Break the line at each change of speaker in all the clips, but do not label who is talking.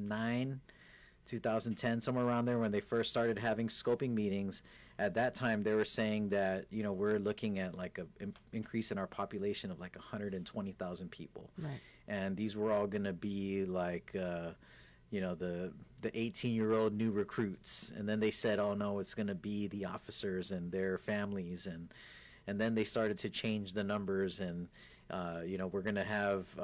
2009, 2010, somewhere around there, when they first started having scoping meetings. At that time, they were saying that, we're looking at like a increase in our population of like 120,000 people.
Right.
And these were all going to be like, the 18-year-old new recruits. And then they said, oh no, it's going to be the officers and their families. And then they started to change the numbers, and we're going to have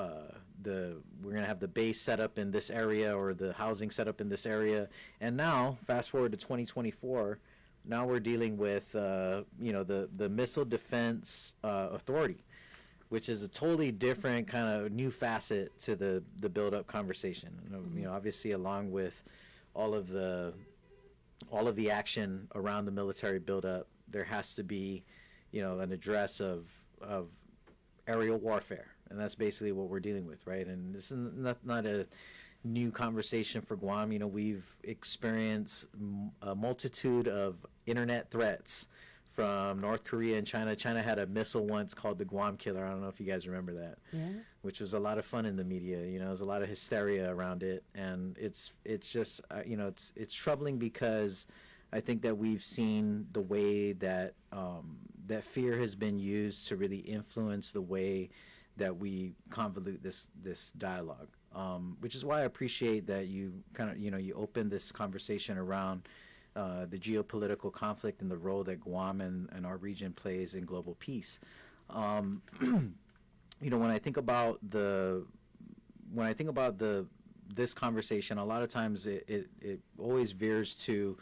the base set up in this area, or the housing set up in this area. And now, fast forward to 2024, now we're dealing with the Missile Defense Authority, which is a totally different kind of new facet to the build-up conversation. Obviously, along with all of the action around the military build-up, there has to be an address of aerial warfare, and that's basically what we're dealing with, right? And this is not a new conversation for Guam. We've experienced a multitude of internet threats from North Korea and China. China had a missile once called the Guam Killer. I don't know if you guys remember that.
Yeah.
Which was a lot of fun in the media. There's a lot of hysteria around it, and it's just it's troubling, because I think that we've seen the way that that fear has been used to really influence the way that we convolute this dialogue. Which is why I appreciate that you kind of you open this conversation around the geopolitical conflict and the role that Guam and our region plays in global peace. When I think about this conversation, a lot of times it always veers to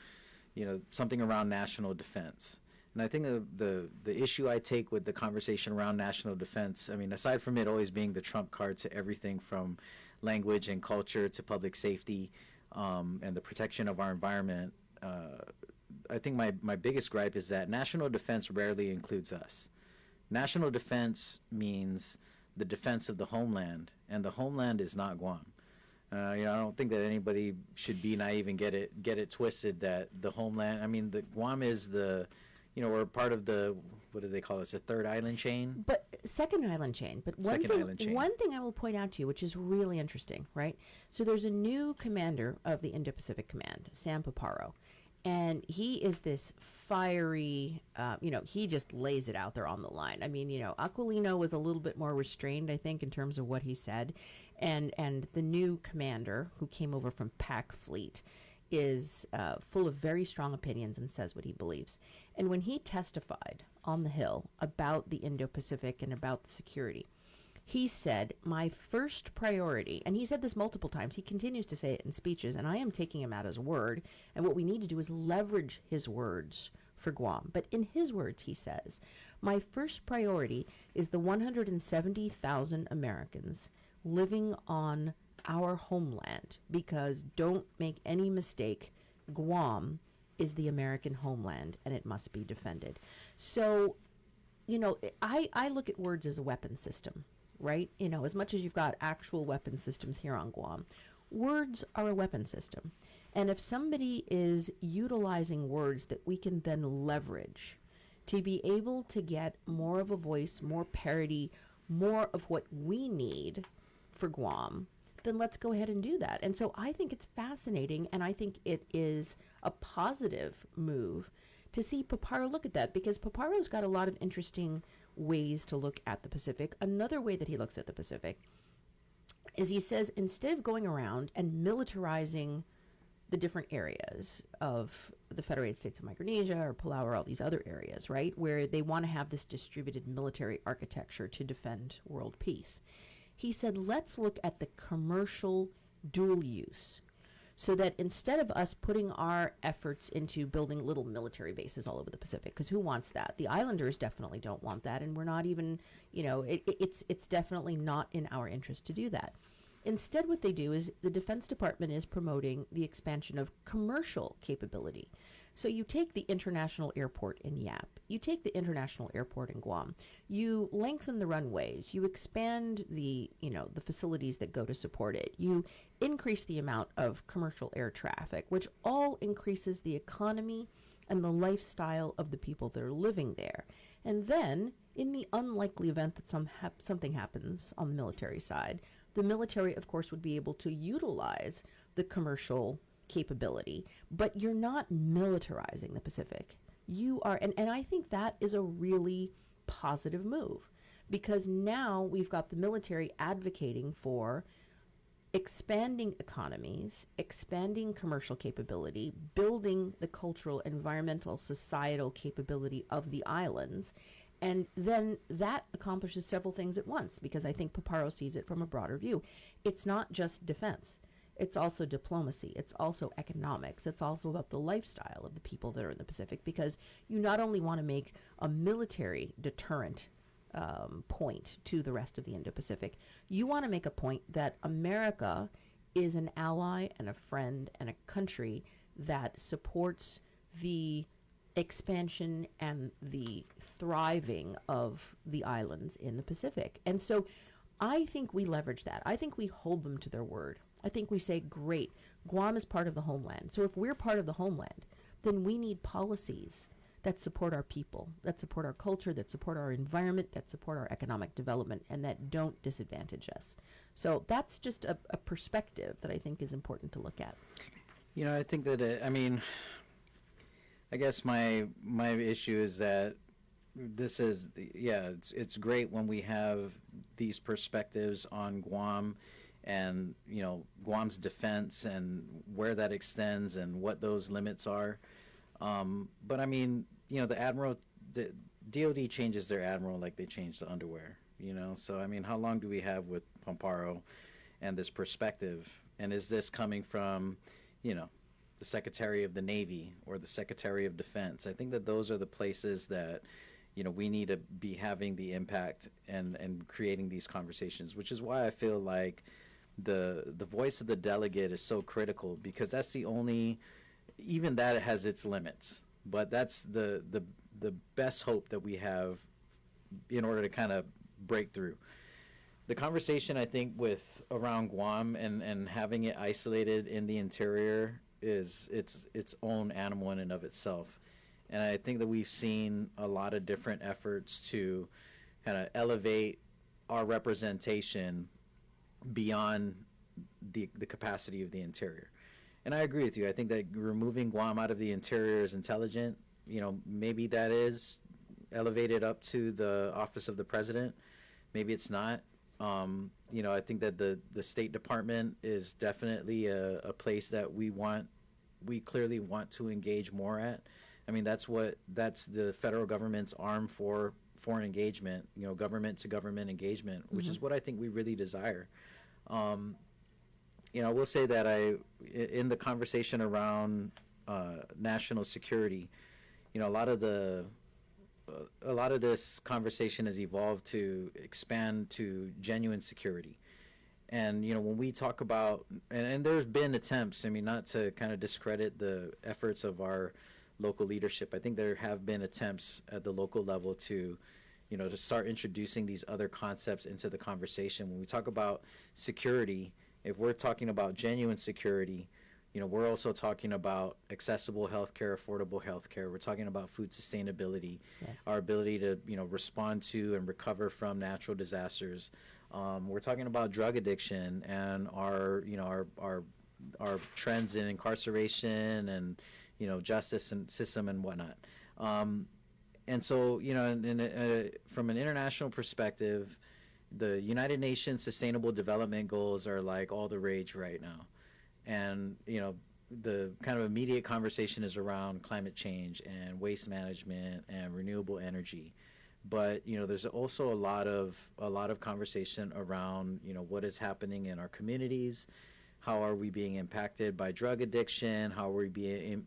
something around national defense. And I think the issue I take with the conversation around national defense, I mean, aside from it always being the trump card to everything from language and culture to public safety, and the protection of our environment, I think my biggest gripe is that national defense rarely includes us. National defense means the defense of the homeland, and the homeland is not Guam. I don't think that anybody should be naive and get it twisted that the homeland. I mean, the Guam is we're part of the, what do they call it? The third island chain.
But second island chain. But one thing I will point out to you, which is really interesting, right? So there's a new commander of the Indo-Pacific Command, Sam Paparo. And he is this fiery, he just lays it out there on the line. I mean, Aquilino was a little bit more restrained, I think, in terms of what he said. And the new commander, who came over from PAC Fleet, is full of very strong opinions and says what he believes. And when he testified on the Hill about the Indo-Pacific and about the security, he said, my first priority, and he said this multiple times, he continues to say it in speeches, and I am taking him at his word, and what we need to do is leverage his words for Guam. But in his words, he says, my first priority is the 170,000 Americans living on our homeland, because don't make any mistake, Guam is the American homeland, and it must be defended. So, I look at words as a weapon system, right? As much as you've got actual weapon systems here on Guam, words are a weapon system. And if somebody is utilizing words that we can then leverage to be able to get more of a voice, more parity, more of what we need for Guam, then let's go ahead and do that. And so I think it's fascinating, and I think it is a positive move to see Paparo look at that, because Paparo's got a lot of interesting ways to look at the Pacific. Another way that he looks at the Pacific is he says, instead of going around and militarizing the different areas of the Federated States of Micronesia or Palau or all these other areas, right, where they want to have this distributed military architecture to defend world peace, he said, let's look at the commercial dual use, so that instead of us putting our efforts into building little military bases all over the Pacific, because who wants that? The islanders definitely don't want that, and we're not even, it's definitely not in our interest to do that. Instead, what they do is the Defense Department is promoting the expansion of commercial capability. So you take the international airport in Yap, you take the international airport in Guam, you lengthen the runways, you expand the facilities that go to support it, you increase the amount of commercial air traffic, which all increases the economy and the lifestyle of the people that are living there. And then, in the unlikely event that something happens on the military side, the military, of course, would be able to utilize the commercial capability, but you're not militarizing the Pacific. You are, and I think that is a really positive move, because now we've got the military advocating for expanding economies, expanding commercial capability, building the cultural, environmental, societal capability of the islands. And then that accomplishes several things at once, because I think Paparo sees it from a broader view. It's not just defense. It's also diplomacy. It's also economics. It's also about the lifestyle of the people that are in the Pacific, because you not only want to make a military deterrent point to the rest of the Indo-Pacific, you want to make a point that America is an ally and a friend and a country that supports the expansion and the thriving of the islands in the Pacific. And so I think we leverage that. I think we hold them to their word. I think we say, great, Guam is part of the homeland. So if we're part of the homeland, then we need policies that support our people, that support our culture, that support our environment, that support our economic development, and that don't disadvantage us. So that's just a perspective that I think is important to look at.
You know, I think that, I guess my issue is that this is, it's great when we have these perspectives on Guam and, you know, Guam's defense and where that extends and what those limits are. But I mean, you know, the DOD changes their admiral like they change the underwear, you know? So, I mean, how long do we have with Paparo and this perspective? And is this coming from, you know, the Secretary of the Navy or the Secretary of Defense? I think that those are the places that, you know, we need to be having the impact and creating these conversations, which is why I feel like the voice of the delegate is so critical, because that's the only, even that has its limits, but that's the best hope that we have in order to kind of break through. The conversation, I think, with around Guam and having it isolated in the interior is its own animal in and of itself. And I think that we've seen a lot of different efforts to kind of elevate our representation beyond the capacity of the interior. And I agree with you. I think that removing Guam out of the interior is intelligent. You know, maybe that is elevated up to the office of the president. Maybe it's not. You know, I think that the State Department is definitely a place that we clearly want to engage more at. I mean, that's the federal government's arm for foreign engagement, you know, government to government engagement, which is what I think we really desire. You know, I will say that in the conversation around national security, you know, a lot of this conversation has evolved to expand to genuine security. And, you know, when we talk about, and there's been attempts, I mean, not to kind of discredit the efforts of our local leadership, I think there have been attempts at the local level to, you know, to start introducing these other concepts into the conversation. When we talk about security, if we're talking about genuine security, you know, we're also talking about accessible healthcare, affordable healthcare. We're talking about food sustainability, yes, our ability to, you know, respond to and recover from natural disasters. We're talking about drug addiction and our, you know, our trends in incarceration and, you know, justice and system and whatnot. And so, you know, from an international perspective, the United Nations Sustainable Development Goals are like all the rage right now. And, you know, the kind of immediate conversation is around climate change and waste management and renewable energy. But, you know, there's also a lot of conversation around, you know, what is happening in our communities. How are we being impacted by drug addiction? How are we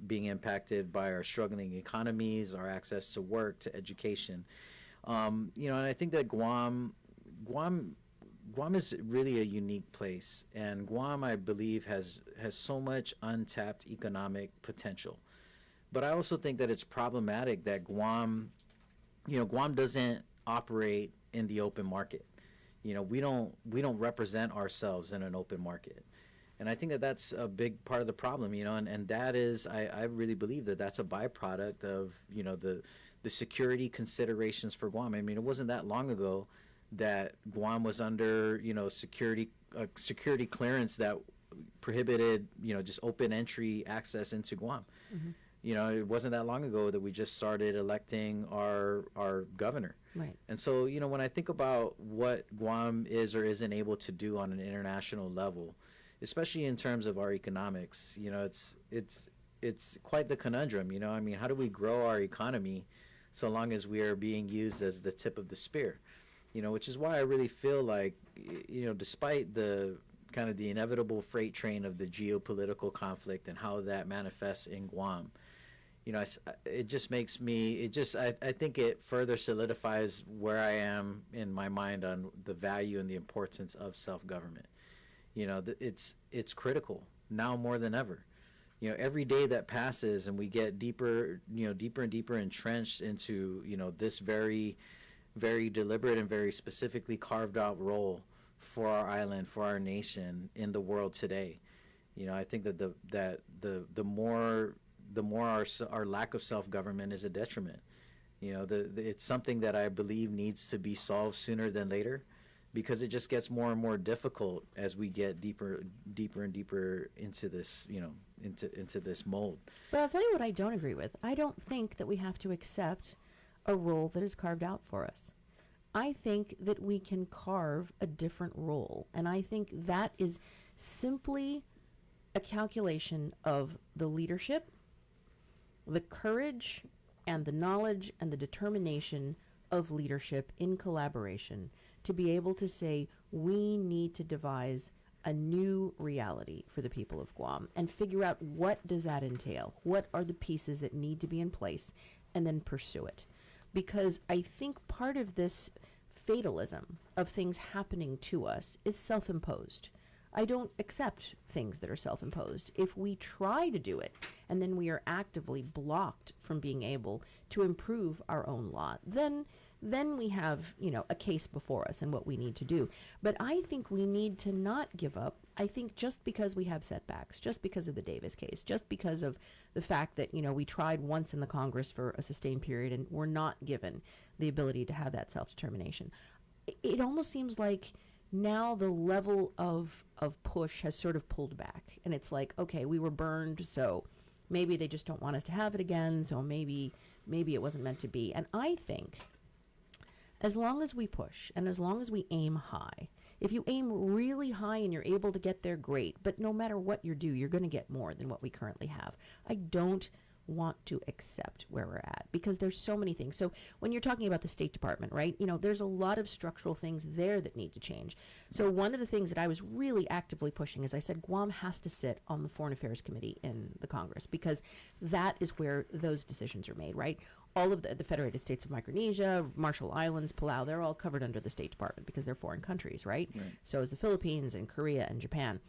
being impacted by our struggling economies, our access to work, to education? You know, and I think that Guam is really a unique place, and Guam, I believe, has so much untapped economic potential. But I also think that it's problematic that Guam doesn't operate in the open market. You know, we don't represent ourselves in an open market. And I think that that's a big part of the problem, you know, and that is, I really believe that that's a byproduct of, you know, the security considerations for Guam. I mean, it wasn't that long ago that Guam was under, you know, security clearance that prohibited, just open entry access into Guam. It wasn't that long ago that we just started electing our governor.
Right.
And so, when I think about what Guam is or isn't able to do on an international level, especially in terms of our economics, it's quite the conundrum. How do we grow our economy so long as we are being used as the tip of the spear? Which is why I really feel like, despite the kind of the inevitable freight train of the geopolitical conflict and how that manifests in Guam, it just makes me, I think it further solidifies where I am in my mind on the value and the importance of self-government. It's critical now more than ever. Every day that passes and we get deeper and deeper entrenched into, this very, very deliberate and very specifically carved out role for our island, for our nation in the world today. I think that the more our lack of self-government is a detriment. It's something that I believe needs to be solved sooner than later, because it just gets more and more difficult as we get deeper and deeper into this, into this mold.
But I'll tell you what I don't agree with. I don't think that we have to accept a role that is carved out for us. I think that we can carve a different role, and I think that is simply a calculation of the leadership, the courage, and the knowledge and the determination of leadership in collaboration to be able to say, we need to devise a new reality for the people of Guam and figure out what does that entail? What are the pieces that need to be in place, and then pursue it? Because I think part of this fatalism of things happening to us is self-imposed. I don't accept things that are self-imposed. If we try to do it and then we are actively blocked from being able to improve our own lot, then we have, a case before us and what we need to do. But I think we need to not give up. I think just because we have setbacks, just because of the Davis case, just because of the fact that, we tried once in the Congress for a sustained period and we're not given the ability to have that self-determination. It almost seems like now the level of push has sort of pulled back. And it's like, okay, we were burned, so maybe they just don't want us to have it again, so maybe it wasn't meant to be. And I think as long as we push and as long as we aim high, if you aim really high and you're able to get there, great. But no matter what you do, you're going to get more than what we currently have. I don't want to accept where we're at because there's so many things. So when you're talking about the State Department, right, there's a lot of structural things there that need to change. So one of the things that I was really actively pushing is I said Guam has to sit on the Foreign Affairs Committee in the Congress because that is where those decisions are made, right? All of the Federated States of Micronesia, Marshall Islands, Palau, they're all covered under the State Department because they're foreign countries, right? So is the Philippines and Korea and Japan.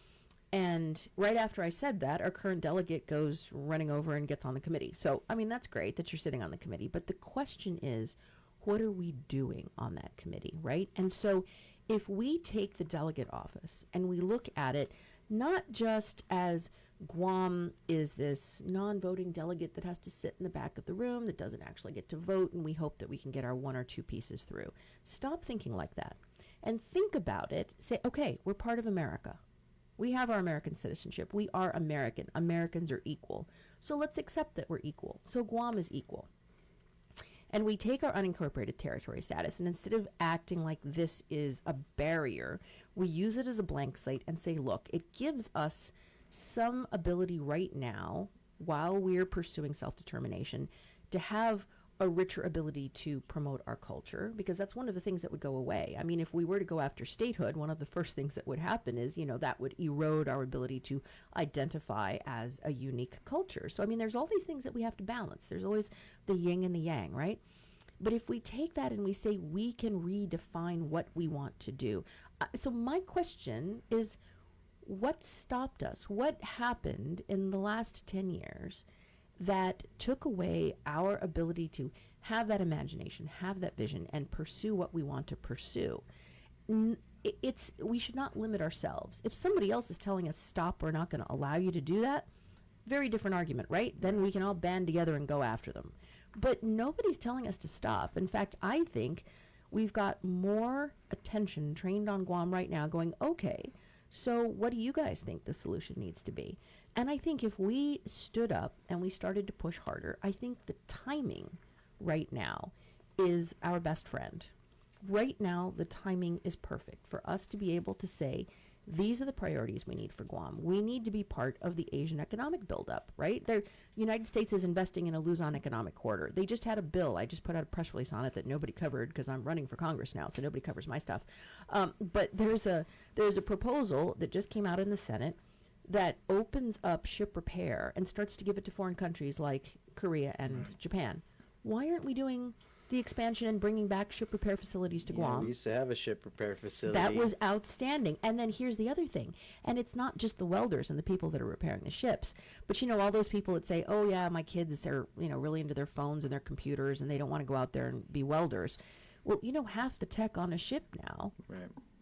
And right after I said that, our current delegate goes running over and gets on the committee. So, that's great that you're sitting on the committee. But the question is, what are we doing on that committee, right? And so if we take the delegate office and we look at it not just as Guam is this non-voting delegate that has to sit in the back of the room, that doesn't actually get to vote, and we hope that we can get our one or two pieces through. Stop thinking like that. And think about it. Say, okay, we're part of America. We have our American citizenship. We are American. Americans are equal. So let's accept that we're equal. So Guam is equal. And we take our unincorporated territory status, and instead of acting like this is a barrier, we use it as a blank slate and say, look, it gives us some ability right now, while we're pursuing self-determination, to have a richer ability to promote our culture, because that's one of the things that would go away. If we were to go after statehood, one of the first things that would happen is, that would erode our ability to identify as a unique culture. So, there's all these things that we have to balance. There's always the yin and the yang, right? But if we take that and we say we can redefine what we want to do. So my question is, what stopped us? What happened in the last 10 years that took away our ability to have that imagination, have that vision, and pursue what we want to pursue? We should not limit ourselves. If somebody else is telling us, stop, we're not going to allow you to do that, very different argument, right? Then we can all band together and go after them. But nobody's telling us to stop. In fact, I think we've got more attention trained on Guam right now going, okay, So what do you guys think the solution needs to be? And I think if we stood up and we started to push harder, I think the timing right now is our best friend. Right now, the timing is perfect for us to be able to say, these are the priorities we need for Guam. We need to be part of the Asian economic buildup, right? The United States is investing in a Luzon economic corridor. They just had a bill. I just put out a press release on it that nobody covered because I'm running for Congress now, so nobody covers my stuff. But there's a proposal that just came out in the Senate that opens up ship repair and starts to give it to foreign countries like Korea and Japan. Why aren't we doing the expansion and bringing back ship repair facilities to Guam?
We used to have a ship repair facility.
That was outstanding. And then here's the other thing. And it's not just the welders and the people that are repairing the ships, but all those people that say, oh yeah, my kids are, really into their phones and their computers and they don't want to go out there and be welders. Well, half the tech on a ship now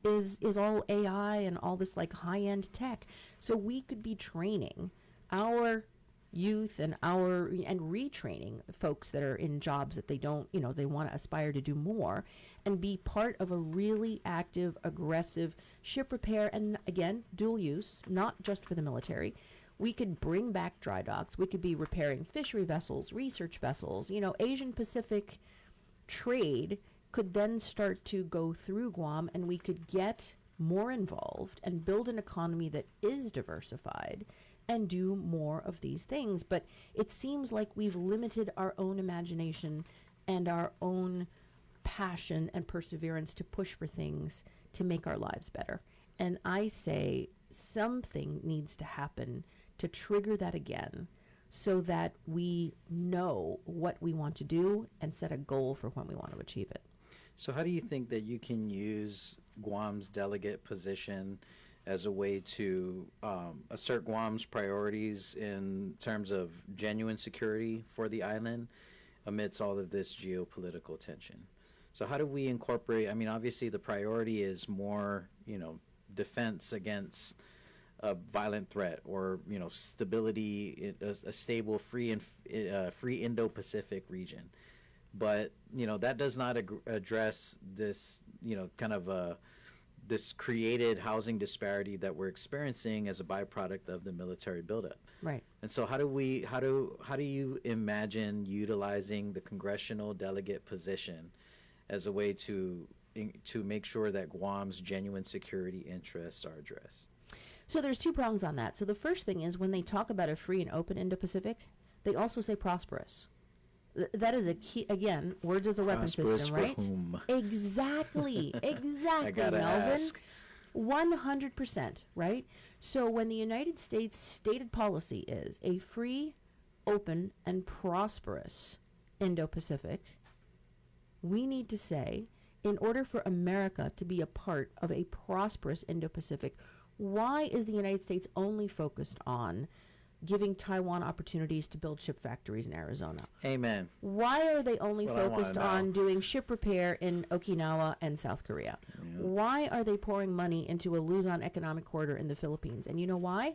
is all AI and all this like high-end tech. So we could be training our youth and retraining folks that are in jobs that they don't, they want to aspire to do more and be part of a really active, aggressive ship repair. And again, dual use, not just for the military. We could bring back dry docks. We could be repairing fishery vessels, research vessels, Asian Pacific trade could then start to go through Guam and we could get more involved and build an economy that is diversified and do more of these things. But it seems like we've limited our own imagination and our own passion and perseverance to push for things to make our lives better. And I say something needs to happen to trigger that again so that we know what we want to do and set a goal for when we want to achieve it.
So how do you think that you can use Guam's delegate position as a way to assert Guam's priorities in terms of genuine security for the island amidst all of this geopolitical tension? So how do we incorporate, obviously the priority is more, defense against a violent threat or, stability, a stable, free Indo-Pacific region. But, that does not address this, kind of this created housing disparity that we're experiencing as a byproduct of the military buildup.
Right.
And so how do you imagine utilizing the congressional delegate position as a way to make sure that Guam's genuine security interests are addressed?
So there's two prongs on that. So the first thing is when they talk about a free and open Indo-Pacific, they also say prosperous. That is a key, again, words as a weapon system, right?
For whom?
Exactly,
I gotta
Melvin.
ask.
100%, right? So when the United States stated policy is a free, open, and prosperous Indo-Pacific, we need to say, in order for America to be a part of a prosperous Indo-Pacific, why is the United States only focused on giving Taiwan opportunities to build ship factories in Arizona?
Amen.
Why are they only
That's what I wanna
focused
know.
on doing ship repair in Okinawa and South Korea?
Yeah.
Why are they pouring money into a Luzon economic corridor in the Philippines? And you know why?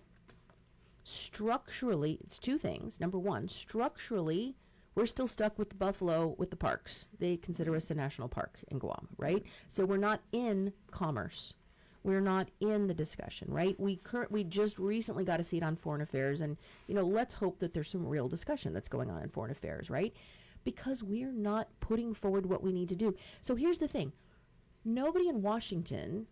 Structurally, it's two things. Number one, structurally, we're still stuck with the buffalo with the parks. They consider us a national park in Guam, right? So we're not in commerce. We're not in the discussion, right? We just recently got a seat on foreign affairs, and let's hope that there's some real discussion that's going on in foreign affairs, right? Because we're not putting forward what we need to do. So here's the thing. Nobody in Washington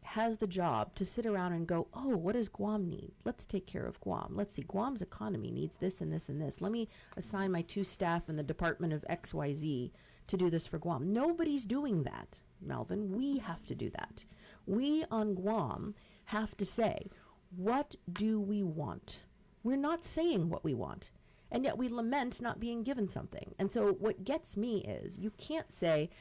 has the job to sit around and go, oh, what does Guam need? Let's take care of Guam. Let's see, Guam's economy needs this and this and this. Let me assign my 2 staff in the Department of XYZ to do this for Guam. Nobody's doing that, Melvin. We have to do that. We on Guam have to say, what do we want? We're not saying what we want, and yet we lament not being given something. And so what gets me is you can't say,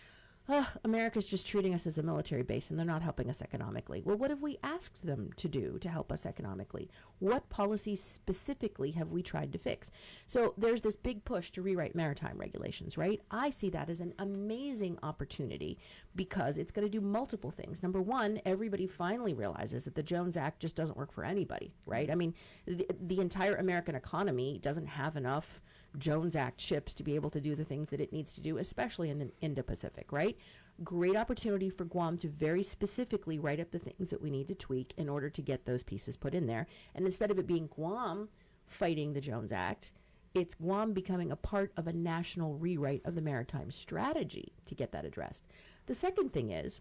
America's just treating us as a military base and they're not helping us economically. Well, what have we asked them to do to help us economically? What policies specifically have we tried to fix? So there's this big push to rewrite maritime regulations, right? I see that as an amazing opportunity because it's going to do multiple things. Number one, everybody finally realizes that the Jones Act just doesn't work for anybody, right? I mean, the entire American economy doesn't have enough Jones Act ships to be able to do the things that it needs to do, especially in the Indo-Pacific, right? great opportunity for Guam to very specifically write up the things that we need to tweak in order to get those pieces put in there. And instead of it being Guam fighting the Jones Act, it's Guam becoming a part of a national rewrite of the maritime strategy to get that addressed. The second thing is,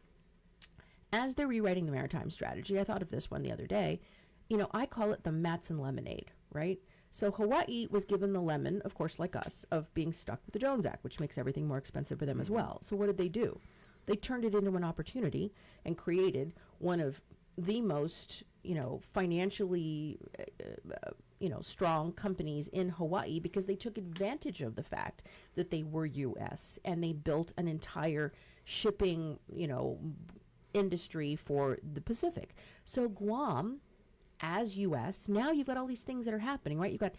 as they're rewriting the maritime strategy, I thought of this one the other day, I call it the Matson lemonade, right? So Hawaii was given the lemon, of course, like us, of being stuck with the Jones Act, which makes everything more expensive for them as well. So what did they do? They turned it into an opportunity and created one of the most, financially, strong companies in Hawaii, because they took advantage of the fact that they were U.S. and they built an entire shipping, industry for the Pacific. So Guam, as U.S., now you've got all these things that are happening, right? You've got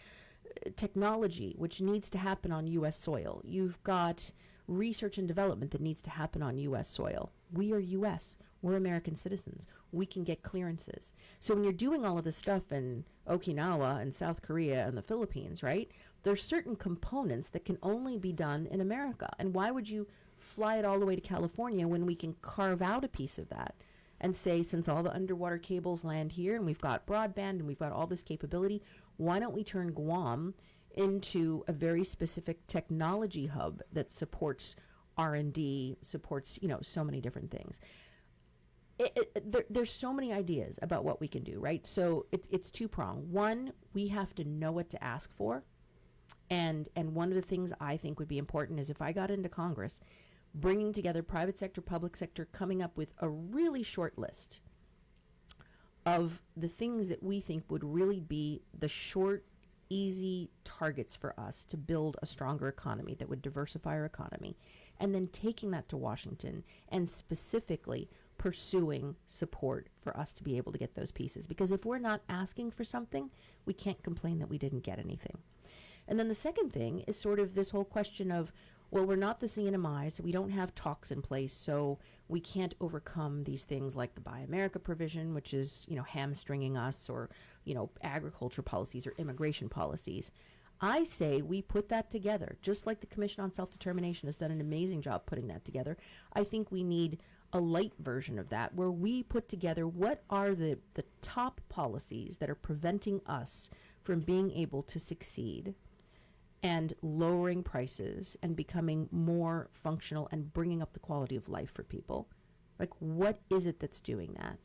technology, which needs to happen on U.S. soil. You've got research and development that needs to happen on U.S. soil. We are U.S. We're American citizens. We can get clearances. So when you're doing all of this stuff in Okinawa and South Korea and the Philippines, right, there's certain components that can only be done in America. And why would you fly it all the way to California when we can carve out a piece of that and say, since all the underwater cables land here and we've got broadband and we've got all this capability, why don't we turn Guam into a very specific technology hub that supports R&D, supports, so many different things. There's so many ideas about what we can do, right? So it's two-pronged. One, we have to know what to ask for. And one of the things I think would be important is if I got into Congress, bringing together private sector, public sector, coming up with a really short list of the things that we think would really be the short, easy targets for us to build a stronger economy that would diversify our economy, and then taking that to Washington and specifically pursuing support for us to be able to get those pieces. Because if we're not asking for something, we can't complain that we didn't get anything. And then the second thing is sort of this whole question of, well, we're not the CNMI, so we don't have talks in place, so we can't overcome these things like the Buy America provision, which is, hamstringing us, or, agriculture policies or immigration policies. I say we put that together, just like the Commission on Self-Determination has done an amazing job putting that together. I think we need a light version of that, where we put together what are the top policies that are preventing us from being able to succeed and lowering prices and becoming more functional and bringing up the quality of life for people. Like, what is it that's doing that?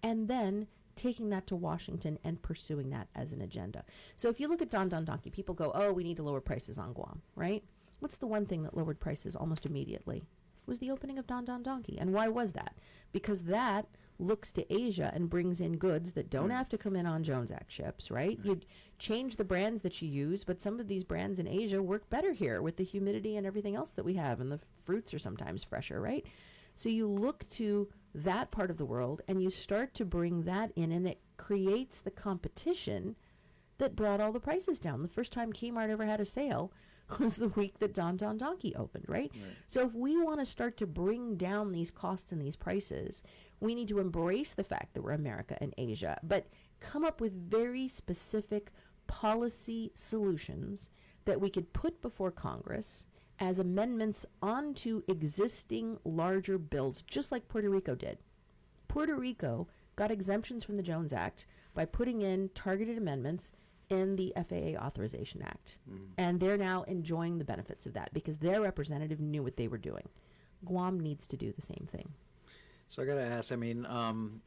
And then taking that to Washington and pursuing that as an agenda. So if you look at Don Don Donki, people go, oh, we need to lower prices on Guam, right? What's the one thing that lowered prices almost immediately? It was the opening of Don Don Donki. And why was that? Because that looks to Asia and brings in goods that don't have to come in on Jones Act ships, right? You change the brands that you use, but some of these brands in Asia work better here with the humidity and everything else that we have, and the fruits are sometimes fresher, right? So you look to that part of the world and you start to bring that in, and it creates the competition that brought all the prices down. The first time Kmart ever had a sale was the week that Don Don Donki opened, right? So if we want to start to bring down these costs and these prices, we need to embrace the fact that we're America and Asia, but come up with very specific policy solutions that we could put before Congress as amendments onto existing larger bills, just like Puerto Rico did. Puerto Rico got exemptions from the Jones Act by putting in targeted amendments in the FAA Authorization Act. And they're now enjoying the benefits of that because their representative knew what they were doing. Guam needs to do the same thing.
So I got to ask,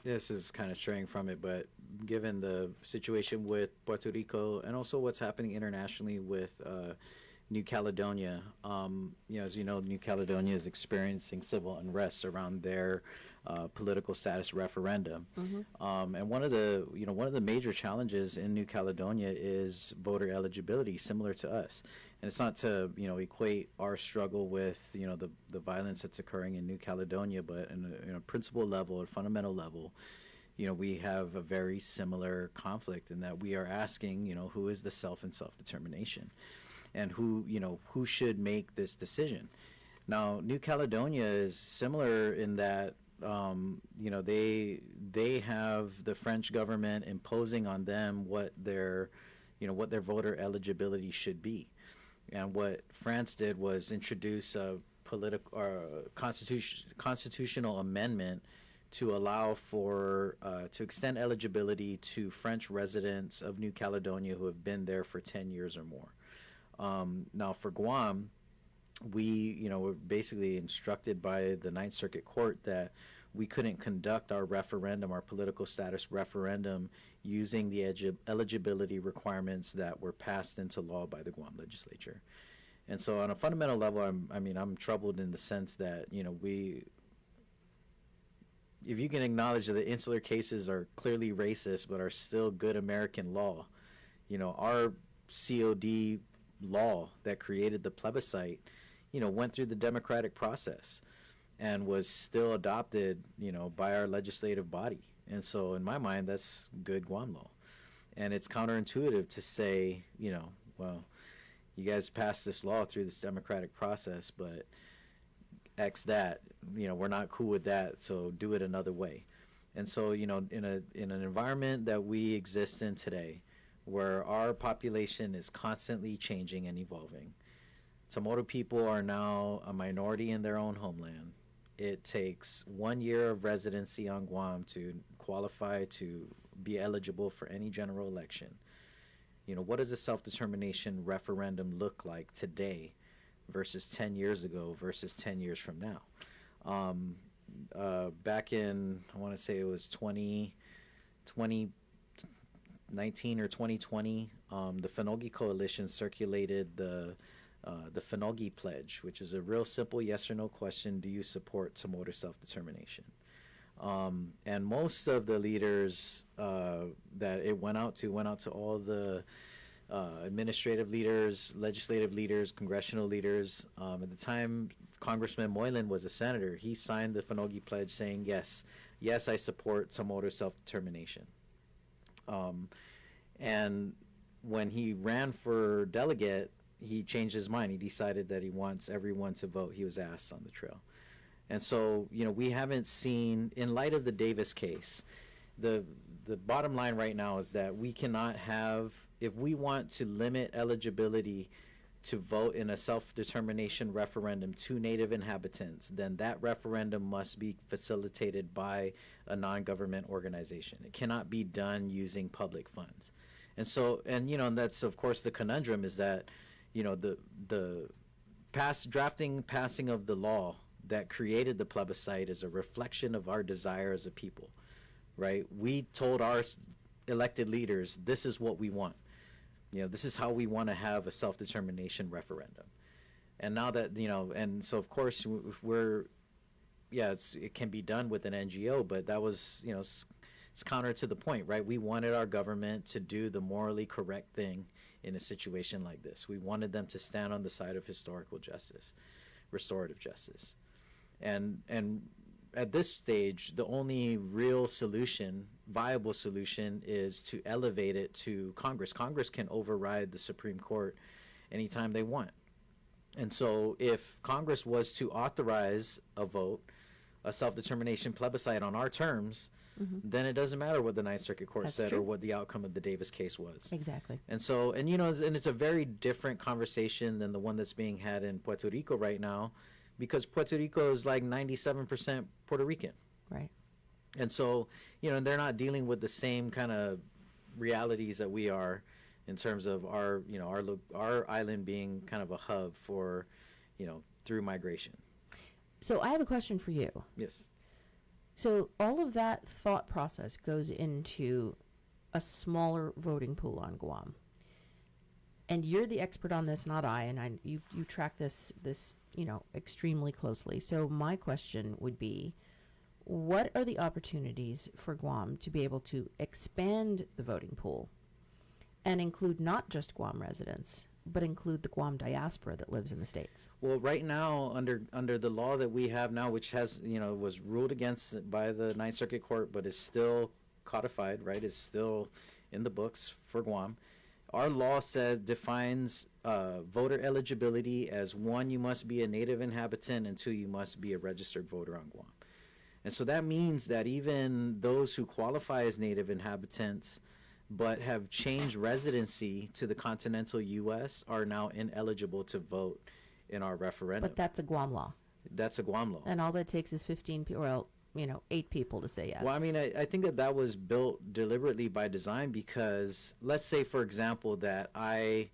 this is kind of straying from it, but given the situation with Puerto Rico and also what's happening internationally with New Caledonia, as you know, New Caledonia is experiencing civil unrest around their political status referendum. And one of the major challenges in New Caledonia is voter eligibility, similar to us. And it's not to, equate our struggle with, the violence that's occurring in New Caledonia, but in a principle level, a fundamental level, we have a very similar conflict in that we are asking, who is the self and self-determination, and who should make this decision. Now, New Caledonia is similar in that, they have the French government imposing on them what their voter eligibility should be. And what France did was introduce a constitutional amendment to allow for to extend eligibility to French residents of New Caledonia who have been there for 10 years or more. Now, for Guam, we were basically instructed by the Ninth Circuit Court that we couldn't conduct our referendum, our political status referendum, using the eligibility requirements that were passed into law by the Guam legislature. And so on a fundamental level, I'm troubled in the sense that, if you can acknowledge that the insular cases are clearly racist but are still good American law, our COD law that created the plebiscite, went through the democratic process and was still adopted, by our legislative body. And so in my mind, that's good Guam law. And it's counterintuitive to say, well, you guys passed this law through this democratic process, but X that, we're not cool with that, so do it another way. And so, in an environment that we exist in today, where our population is constantly changing and evolving, Chamorro people are now a minority in their own homeland. It takes 1 year of residency on Guam to qualify to be eligible for any general election. What does a self-determination referendum look like today versus 10 years ago versus 10 years from now? Back in, I want to say it was 2019 or 2020, the Finogi Coalition circulated the Finogi Pledge, which is a real simple yes or no question: do you support Chamorro self-determination? And most of the leaders that it went out to all the administrative leaders, legislative leaders, congressional leaders. At the time, Congressman Moylan was a senator. He signed the Finogi Pledge saying, yes, I support Chamorro self-determination. And when he ran for delegate, he changed his mind. He decided that he wants everyone to vote. He was asked on the trail. And so, we haven't seen, in light of the Davis case, the bottom line right now is that we cannot have, if we want to limit eligibility to vote in a self-determination referendum to Native inhabitants, then that referendum must be facilitated by a non-government organization. It cannot be done using public funds. And so, and that's of course the conundrum, is that, the passing of the law that created the plebiscite is a reflection of our desire as a people, right? We told our elected leaders, this is what we want. This is how we want to have a self-determination referendum. And now that, and so of course, if it can be done with an NGO, but that was, it's counter to the point, right? We wanted our government to do the morally correct thing in a situation like this. We wanted them to stand on the side of historical justice, restorative justice. And at this stage, the only real solution, viable solution, is to elevate it to Congress. Congress can override the Supreme Court anytime they want. And so if Congress was to authorize a vote, a self-determination plebiscite on our terms, then it doesn't matter what the Ninth Circuit Court said or what the outcome of the Davis case was.
Exactly.
And so, and it's a very different conversation than the one that's being had in Puerto Rico right now, because Puerto Rico is like 97% Puerto Rican.
Right.
And so, they're not dealing with the same kind of realities that we are in terms of our island being kind of a hub for, through migration.
So I have a question for you.
Yes.
So all of that thought process goes into a smaller voting pool on Guam. And you're the expert on this, not I, and you track this extremely closely. So my question would be, what are the opportunities for Guam to be able to expand the voting pool and include not just Guam residents, but include the Guam diaspora that lives in the States?
Well, right now, under the law that we have now, which has, was ruled against by the Ninth Circuit Court, but is still codified, right, is still in the books for Guam, our law defines voter eligibility as 1, you must be a native inhabitant, and 2, you must be a registered voter on Guam. And so that means that even those who qualify as native inhabitants but have changed residency to the continental U.S. are now ineligible to vote in our referendum.
But that's a Guam law.
That's a Guam law.
And all that takes is 15 people, well, 8 people to say yes.
Well, I mean, I think that was built deliberately by design because let's say, for example, that I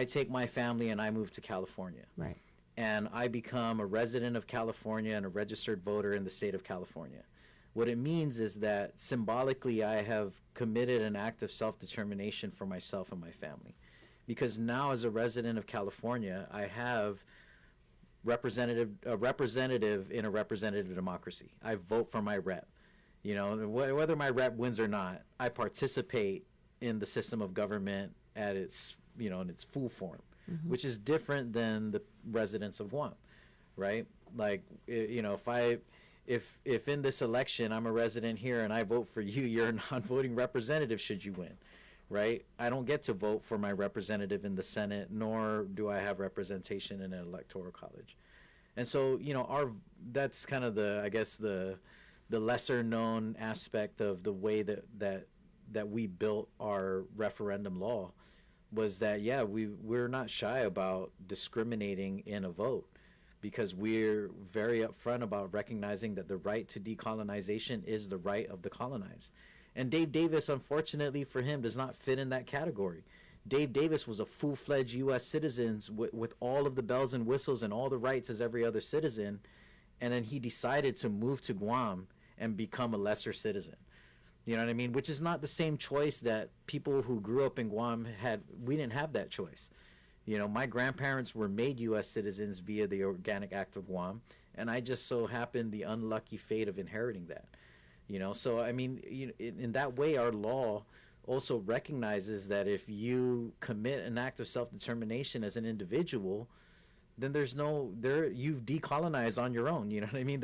take my family and I move to California.
Right.
And I become a resident of California and a registered voter in the state of California. What it means is that symbolically I have committed an act of self-determination for myself and my family. Because now as a resident of California, I have a representative in a representative democracy. I vote for my rep. Whether my rep wins or not, I participate in the system of government at its, in its full form, which is different than the residents of Guam, right? Like, if in this election I'm a resident here and I vote for you, you're a non-voting representative should you win, right? I don't get to vote for my representative in the Senate, nor do I have representation in an electoral college. And so, that's kind of the lesser known aspect of the way that we built our referendum law was that, we're not shy about discriminating in a vote because we're very upfront about recognizing that the right to decolonization is the right of the colonized. And Dave Davis, unfortunately for him, does not fit in that category. Dave Davis was a full-fledged U.S. citizen with all of the bells and whistles and all the rights as every other citizen, and then he decided to move to Guam and become a lesser citizen. You know what I mean? Which is not the same choice that people who grew up in Guam had. We didn't have that choice. My grandparents were made U.S. citizens via the Organic Act of Guam, and I just so happened the unlucky fate of inheriting that. So I mean, in that way, our law also recognizes that if you commit an act of self-determination as an individual, then you've decolonized on your own. You know what I mean?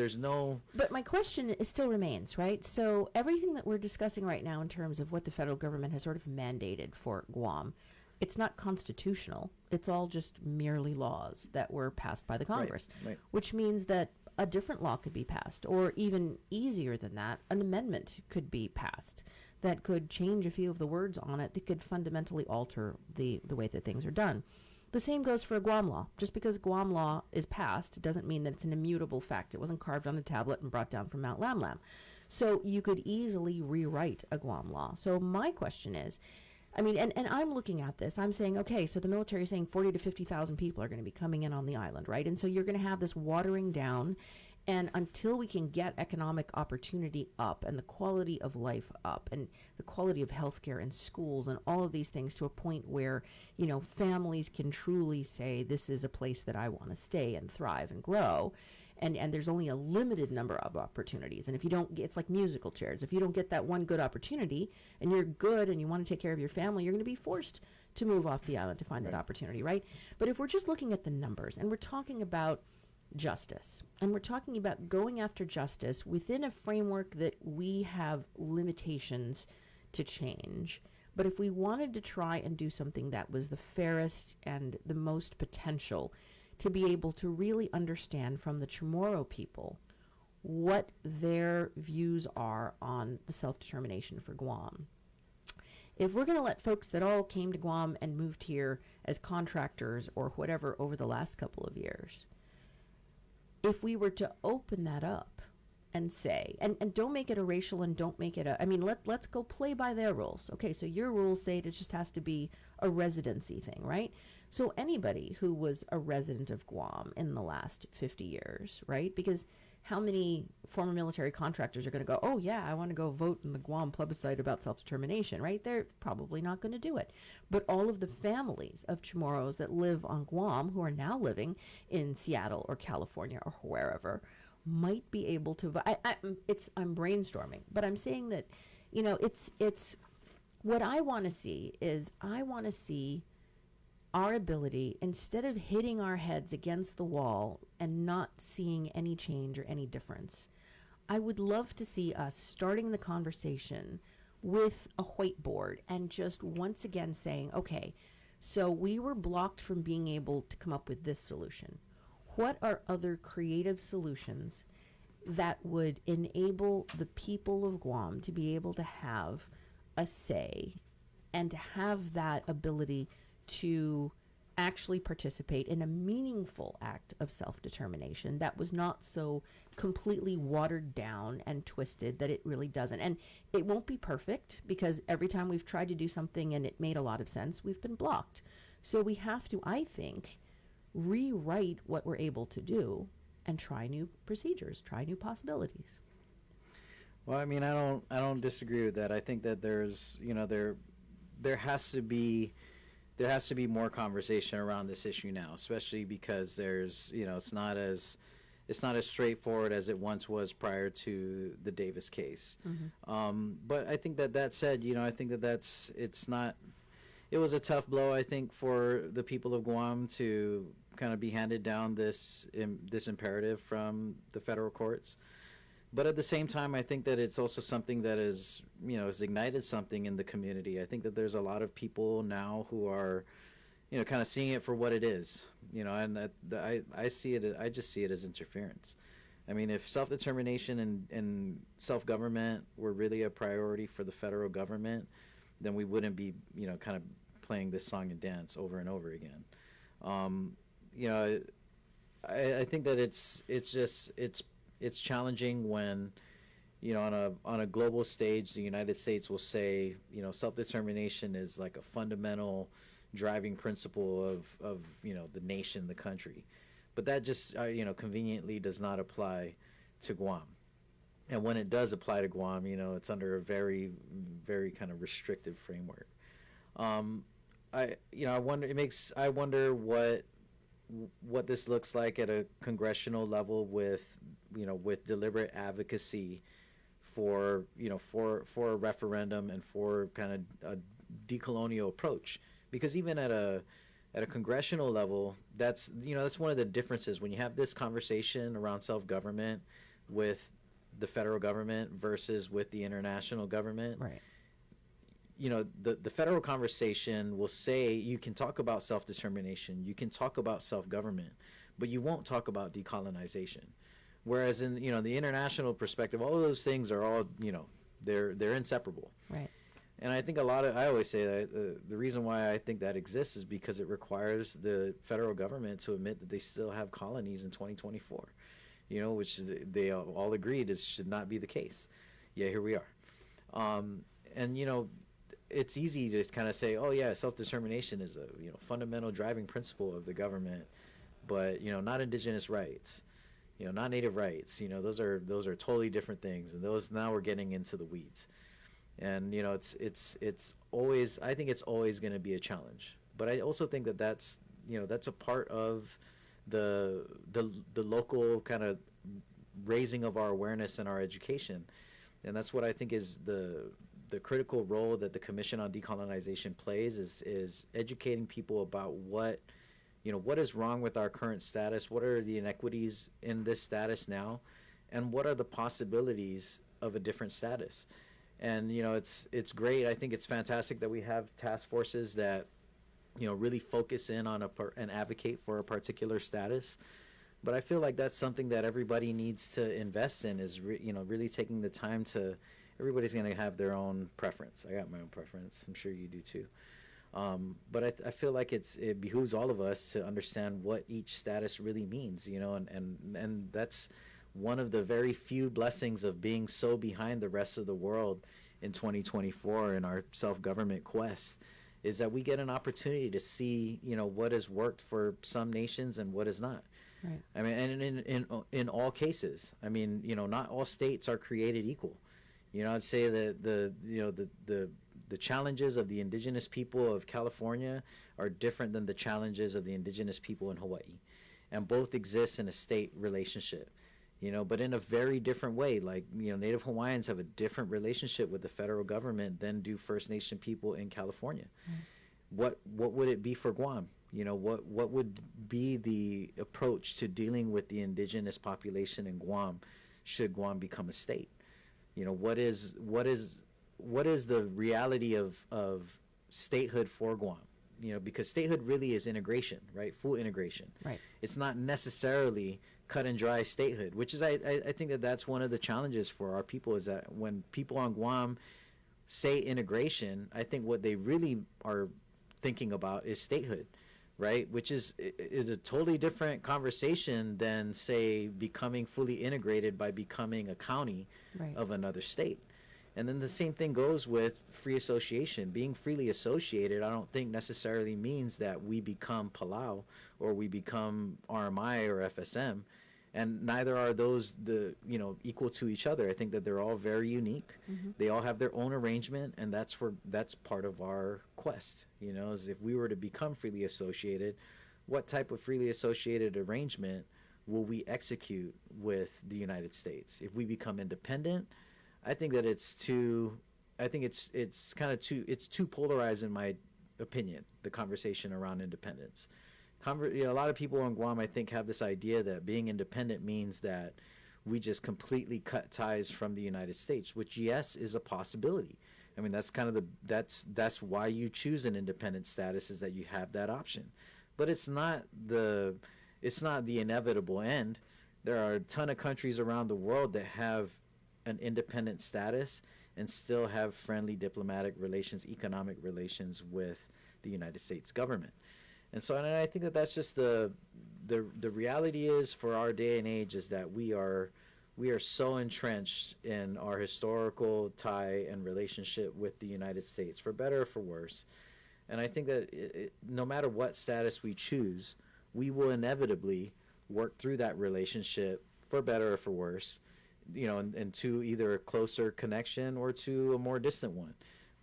But my question still remains, right? So everything that we're discussing right now in terms of what the federal government has sort of mandated for Guam, it's not constitutional. It's all just merely laws that were passed by the Congress,
right.
Which means that a different law could be passed, or even easier than that, an amendment could be passed that could change a few of the words on it that could fundamentally alter the way that things are done. The same goes for a Guam law. Just because Guam law is passed doesn't mean that it's an immutable fact. It wasn't carved on a tablet and brought down from Mount Lam Lam. So you could easily rewrite a Guam law. So my question is, I mean, and I'm looking at this, I'm saying, okay, so the military is saying 40 to 50,000 people are going to be coming in on the island, right? And so you're going to have this watering down, and until we can get economic opportunity up and the quality of life up and the quality of healthcare and schools and all of these things to a point where, families can truly say, this is a place that I want to stay and thrive and grow. And there's only a limited number of opportunities. And if you don't, it's like musical chairs. If you don't get that one good opportunity and you're good and you want to take care of your family, you're going to be forced to move off the island to find that opportunity, right? But if we're just looking at the numbers and we're talking about justice and we're talking about going after justice within a framework that we have limitations to change, but if we wanted to try and do something that was the fairest and the most potential to be able to really understand from the Chamorro people what their views are on the self-determination for Guam. If we're going to let folks that all came to Guam and moved here as contractors or whatever over the last couple of years, if we were to open that up and say, and don't make it a racial and don't make it let's go play by their rules. Okay, so your rules say it just has to be a residency thing, right? So anybody who was a resident of Guam in the last 50 years, right? Because how many former military contractors are going to go, oh yeah, I want to go vote in the Guam plebiscite about self-determination, right? They're probably not going to do it. But all of the families of Chamorros that live on Guam who are now living in Seattle or California or wherever might be able to vote. I'm brainstorming, but I'm saying that, it's what I want to see is our ability, instead of hitting our heads against the wall and not seeing any change or any difference, I would love to see us starting the conversation with a whiteboard and just once again saying, okay, so we were blocked from being able to come up with this solution. What are other creative solutions that would enable the people of Guam to be able to have a say and to have that ability to actually participate in a meaningful act of self-determination that was not so completely watered down and twisted that it really doesn't. And it won't be perfect, because every time we've tried to do something and it made a lot of sense, we've been blocked. So we have to, I think, rewrite what we're able to do and try new procedures, try new possibilities.
Well, I mean, I don't disagree with that. I think that there's, there has to be more conversation around this issue now, especially because there's, it's not as straightforward as it once was prior to the Davis case. But I think that said, I think it was a tough blow, I think, for the people of Guam to kind of be handed down this imperative from the federal courts. But at the same time, I think that it's also something that is, has ignited something in the community. I think that there's a lot of people now who are, kind of seeing it for what it is, and I see it, I just see it as interference. I mean, if self-determination and self-government were really a priority for the federal government, then we wouldn't be, kind of playing this song and dance over and over again. I think that it's challenging when, on a global stage, the United States will say, self-determination is like a fundamental driving principle of the nation, the country. But that just, conveniently does not apply to Guam. And when it does apply to Guam, it's under a very, very kind of restrictive framework. I wonder what this looks like at a congressional level with deliberate advocacy for a referendum and for kind of a decolonial approach, because even at a congressional level, that's one of the differences when you have this conversation around self-government with the federal government versus with the international government.
Right.
The federal conversation will say you can talk about self-determination, you can talk about self-government, but you won't talk about decolonization. Whereas in the international perspective, all of those things are all they're inseparable.
Right.
And I think I always say that the reason why I think that exists is because it requires the federal government to admit that they still have colonies in 2024, which they all agreed should not be the case. Yeah, here we are. And it's easy to kind of say, oh yeah, self-determination is a fundamental driving principle of the government, but not indigenous rights, not native rights. Those are totally different things, and those now we're getting into the weeds. And it's always, I think it's always going to be a challenge. But I also think that that's a part of the local kind of raising of our awareness and our education, and that's what I think is the critical role that the Commission on Decolonization plays is educating people about what is wrong with our current status, what are the inequities in this status now, and what are the possibilities of a different status. And it's great. I think it's fantastic that we have task forces that really focus in on and advocate for a particular status. But I feel like that's something that everybody needs to invest in, is really taking the time to. Everybody's going to have their own preference. I got my own preference. I'm sure you do too. But I feel like it behooves all of us to understand what each status really means, and that's one of the very few blessings of being so behind the rest of the world in 2024 in our self-government quest, is that we get an opportunity to see, what has worked for some nations and what has not.
Right.
I mean, and in all cases, I mean, not all states are created equal. I'd say that the challenges of the indigenous people of California are different than the challenges of the indigenous people in Hawaii, and both exist in a state relationship, but in a very different way. Like, Native Hawaiians have a different relationship with the federal government than do First Nation people in California. What would it be for Guam? What would be the approach to dealing with the indigenous population in Guam should Guam become a state? What is the reality of statehood for Guam? Because statehood really is integration, right? Full integration.
Right.
It's not necessarily cut and dry statehood, which is I think that's one of the challenges for our people, is that when people on Guam say integration, I think what they really are thinking about is statehood. right? Which is a totally different conversation than, say, becoming fully integrated by becoming a county
Right.
of another state. And then the same thing goes with free association. Being freely associated, I don't think necessarily means that we become Palau or we become RMI or FSM. And neither are those equal to each other. I think that they're all very unique. They all have their own arrangement, and that's part of our quest. Is if we were to become freely associated, what type of freely associated arrangement will we execute with the United States? If we become independent, I think that it's too polarized in my opinion, the conversation around independence. A lot of people on Guam, I think, have this idea that being independent means that we just completely cut ties from the United States, which, yes, is a possibility. I mean, that's kind of that's why you choose an independent status, is that you have that option. But it's not the inevitable end. There are a ton of countries around the world that have an independent status and still have friendly diplomatic relations, economic relations with the United States government. And so, and I think that that's just the reality is, for our day and age, is that we are so entrenched in our historical tie and relationship with the United States, for better or for worse. And I think that no matter what status we choose, we will inevitably work through that relationship, for better or for worse, and to either a closer connection or to a more distant one.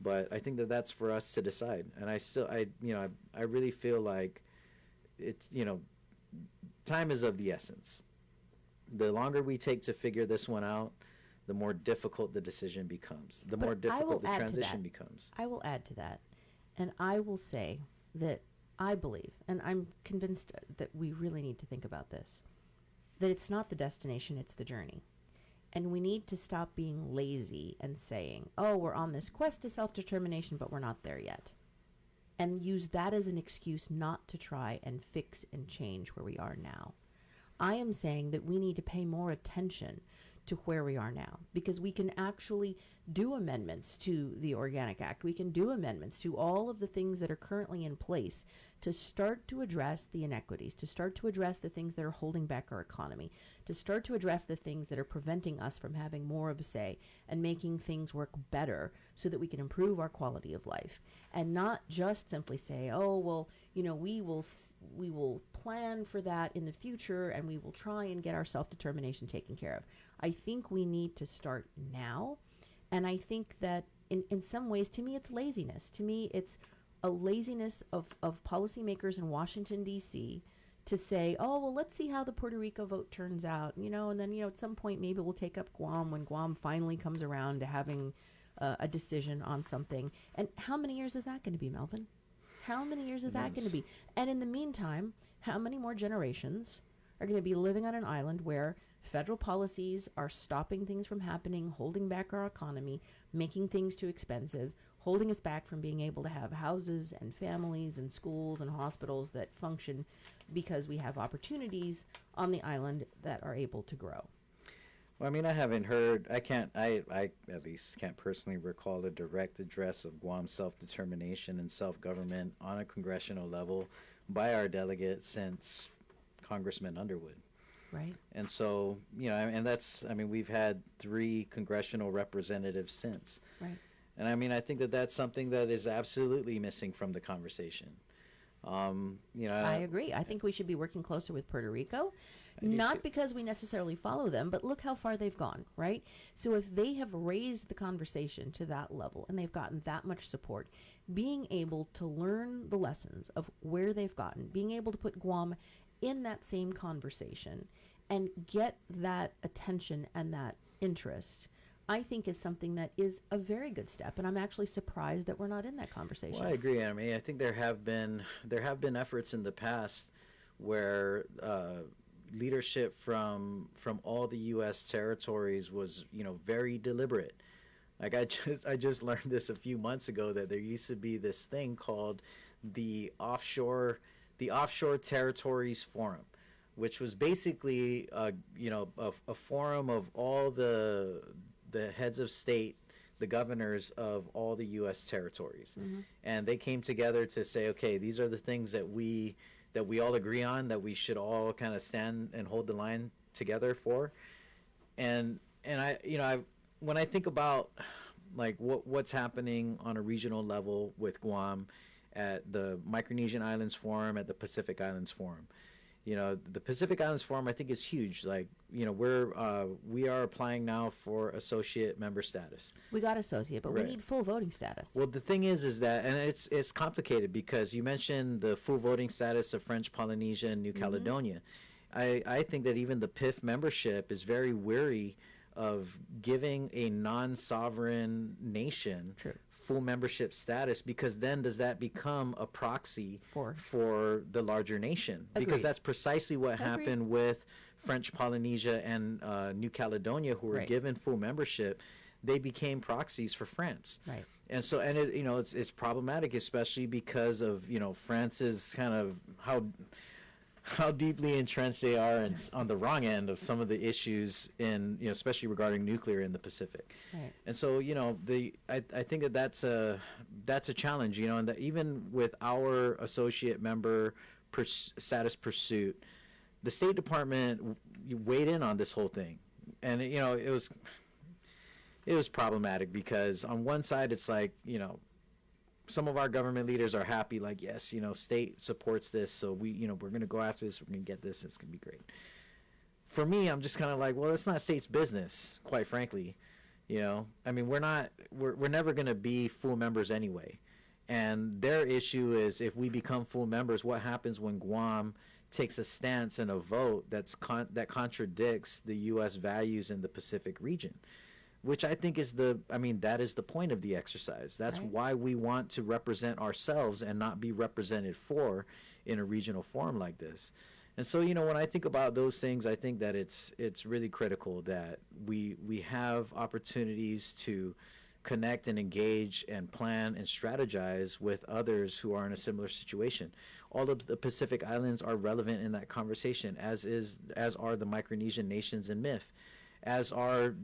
But I think that that's for us to decide. And I really feel like it's, time is of the essence. The longer we take to figure this one out, the more difficult the decision becomes, the more difficult the transition becomes.
I will add to that. And I will say that I believe, and I'm convinced that we really need to think about this, that it's not the destination, it's the journey. And we need to stop being lazy and saying, oh, we're on this quest to self-determination, but we're not there yet. And use that as an excuse not to try and fix and change where we are now. I am saying that we need to pay more attention to where we are now, because we can actually do amendments to the Organic Act. We can do amendments to all of the things that are currently in place to start to address the inequities, to start to address the things that are holding back our economy, to start to address the things that are preventing us from having more of a say and making things work better so that we can improve our quality of life. And not just simply say, oh, well, we will plan for that in the future and we will try and get our self-determination taken care of. I think we need to start now. And I think that in some ways, to me, it's laziness. To me, it's a laziness of policymakers in Washington, D.C. to say, oh, well, let's see how the Puerto Rico vote turns out, and then, at some point, maybe we'll take up Guam when Guam finally comes around to having a decision on something. And how many years is that going to be, Melvin? How many years is that going to be? And in the meantime, how many more generations are going to be living on an island where federal policies are stopping things from happening, holding back our economy, making things too expensive, holding us back from being able to have houses and families and schools and hospitals that function because we have opportunities on the island that are able to grow?
Well, I mean, I haven't heard, I at least can't personally recall a direct address of Guam's self-determination and self-government on a congressional level by our delegate since Congressman Underwood.
Right.
And so, and that's, I mean, we've had 3 congressional representatives since.
Right.
And I mean, I think that that's something that is absolutely missing from the conversation.
I agree. I think we should be working closer with Puerto Rico. Not because we necessarily follow them, but look how far they've gone, right? So if they have raised the conversation to that level and they've gotten that much support, being able to learn the lessons of where they've gotten, being able to put Guam in that same conversation and get that attention and that interest, I think is something that is a very good step. And I'm actually surprised that we're not in that conversation.
Well, I agree, Anna. I think there have been efforts in the past where leadership from all the U.S. territories was, very deliberate. Like I just learned this a few months ago, that there used to be this thing called the Offshore Territories Forum, which was basically a forum of all the heads of state the governors of all the U.S. territories, and they came together to say, okay, these are the things that we all agree on, that we should all kind of stand and hold the line together for. And I, when I think about like what's happening on a regional level with Guam, at the Micronesian Islands Forum, at the Pacific Islands Forum, the Pacific Islands Forum I think is huge. Like, we are applying now for associate member status.
We got associate, but
Right.
we need full voting status.
Well, the thing is that, and it's complicated because you mentioned the full voting status of French Polynesia and New Caledonia. I think that even the PIF membership is very weary of giving a non-sovereign nation
True.
full membership status, because then does that become a proxy
For
the larger nation? Because
Agreed.
that's precisely what
Agreed.
happened with French Polynesia and New Caledonia, who were
Right.
given full membership. They became proxies for France.
Right.
And so, and it's problematic, especially because of France's kind of how deeply entrenched they are and on the wrong end of some of the issues in especially regarding nuclear in the Pacific.
Right.
And so I think that's a challenge, and that even with our associate member status pursuit, the State Department weighed in on this whole thing, and it was problematic because on one side it's like some of our government leaders are happy, like, yes, state supports this, so we're going to go after this, we're going to get this, it's going to be great. For me, I'm just kind of like, well, it's not state's business, quite frankly. I mean, we're never going to be full members anyway. And their issue is, if we become full members, what happens when Guam takes a stance and a vote that contradicts the U.S. values in the Pacific region? Which I think that is the point of the exercise. That's
Right.
why we want to represent ourselves and not be represented for in a regional forum like this. And so, when I think about those things, I think that it's really critical that we have opportunities to connect and engage and plan and strategize with others who are in a similar situation. All of the Pacific Islands are relevant in that conversation, as are the Micronesian nations and MIF. As are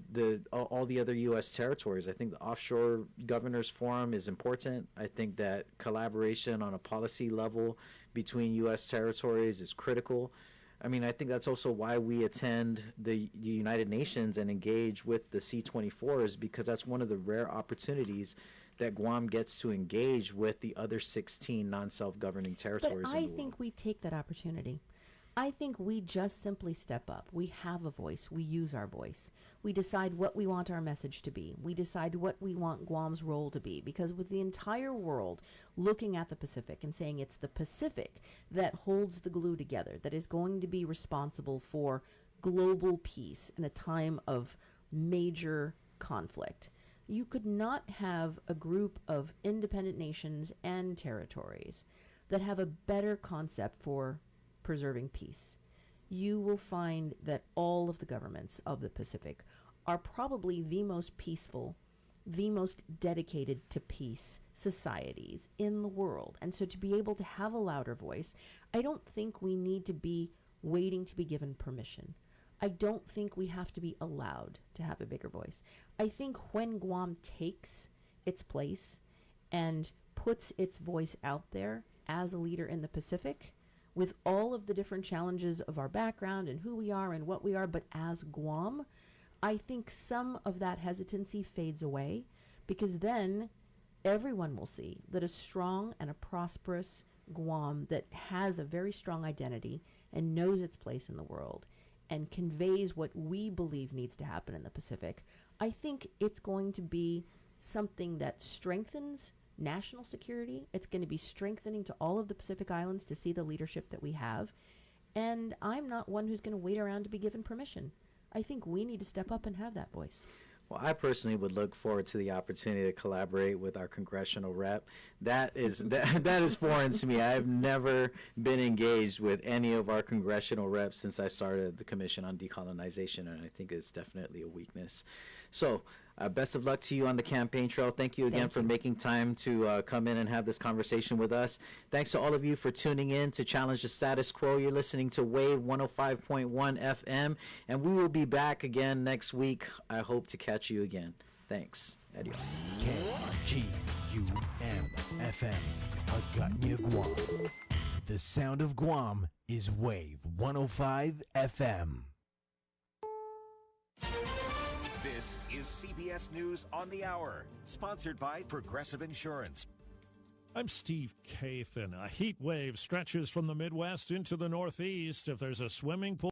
all the other U.S. territories. I think the Offshore Governors Forum is important. I think that collaboration on a policy level between U.S. territories is critical. I mean, I think that's also why we attend the United Nations and engage with the C24s, because that's one of the rare opportunities that Guam gets to engage with the other 16 non-self-governing territories
But
in
I
the world.
think we take that opportunity. I think we just simply step up. We have a voice. We use our voice. We decide what we want our message to be. We decide what we want Guam's role to be. Because with the entire world looking at the Pacific and saying it's the Pacific that holds the glue together, that is going to be responsible for global peace in a time of major conflict, you could not have a group of independent nations and territories that have a better concept for preserving peace. You will find that all of the governments of the Pacific are probably the most peaceful, the most dedicated to peace societies in the world. And so to be able to have a louder voice, I don't think we need to be waiting to be given permission. I don't think we have to be allowed to have a bigger voice. I think when Guam takes its place and puts its voice out there as a leader in the Pacific, with all of the different challenges of our background and who we are and what we are, but as Guam, I think some of that hesitancy fades away, because then everyone will see that a strong and a prosperous Guam that has a very strong identity and knows its place in the world and conveys what we believe needs to happen in the Pacific, I think it's going to be something that strengthens national security. It's going to be strengthening to all of the Pacific Islands to see the leadership that we have. And I'm not one who's going to wait around to be given permission. I think we need to step up and have that voice.
Well, I personally would look forward to the opportunity to collaborate with our congressional rep. That is foreign to me. I've never been engaged with any of our congressional reps since I started the Commission on Decolonization, and I think it's definitely a weakness. So, best of luck to you on the campaign trail. Thank you again for making time to come in and have this conversation with us. Thanks to all of you for tuning in to Challenge the Status Quo. You're listening to Wave 105.1 FM, and we will be back again next week. I hope to catch you again. Thanks. Adios.
KGUM-FM, Hagåtña, Guam. The sound of Guam is Wave 105 FM.
This is CBS News on the Hour, sponsored by Progressive Insurance.
I'm Steve Kathan. A heat wave stretches from the Midwest into the Northeast. If there's a swimming pool